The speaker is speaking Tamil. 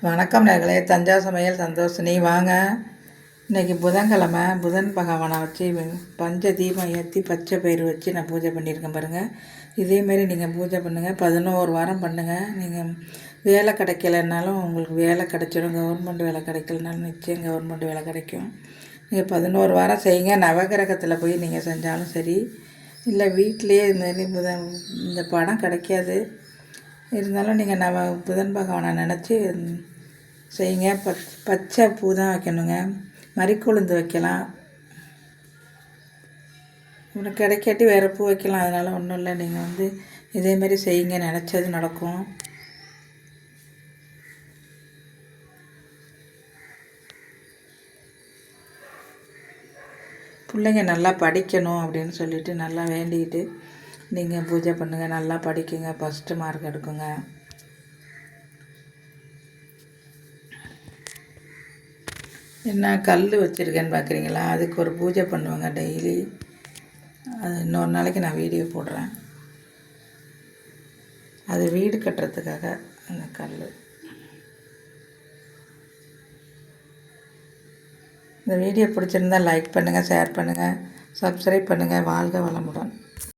வணக்கம் நேர்களே, தஞ்சா சமையல் சந்தோஷினி. வாங்க, இன்றைக்கி புதன்கிழமை, புதன் பகவானை வச்சு பஞ்ச தீபம் ஏற்றி பச்சை பயிறு வச்சு நான் பூஜை பண்ணியிருக்கேன் பாருங்கள். இதேமாரி நீங்கள் பூஜை பண்ணுங்கள், 11 வாரம் பண்ணுங்கள். நீங்கள் வேலை கிடைக்கலனாலும் உங்களுக்கு வேலை கிடைச்சிடும். கவர்மெண்ட் வேலை கிடைக்கலனாலும் நிச்சயம் கவர்மெண்ட் வேலை கிடைக்கும். நீங்கள் 11 வாரம் செய்யுங்க. நவகிரகத்தில் போய் நீங்கள் செஞ்சாலும் சரி, இல்லை வீட்டிலையே இதுமாரி இந்த படம் கிடைக்காது இருந்தாலும் நீங்கள் புதன் பகவானை நினச்சி செய்யுங்க. பச்சை பூ தான் வைக்கணுங்க. மறிக்கொழுந்து வைக்கலாம், உங்களுக்கு கிடைக்காட்டி வேறு பூ வைக்கலாம். அதனால் ஒன்றும் இல்லை. நீங்கள் இதேமாரி செய்யுங்க, நினச்சது நடக்கும். பிள்ளைங்க நல்லா படிக்கணும் அப்படின்னு சொல்லிட்டு நல்லா வேண்டிக்கிட்டு நீங்கள் பூஜை பண்ணுங்கள். நல்லா படிக்குங்க, ஃபஸ்ட்டு மார்க் எடுக்குங்க. என்ன கல் வச்சுருக்கேன்னு பார்க்குறீங்களா? அதுக்கு ஒரு பூஜை பண்ணுவாங்க டெய்லி. அது இன்னொரு நாளைக்கு நான் வீடியோ போடுறேன். அது வீடு கட்டுறதுக்காக அந்த கல். இந்த வீடியோ பிடிச்சிருந்தால் லைக் பண்ணுங்கள், ஷேர் பண்ணுங்கள், சப்ஸ்கிரைப் பண்ணுங்கள். வாழ்க வளமுடன்.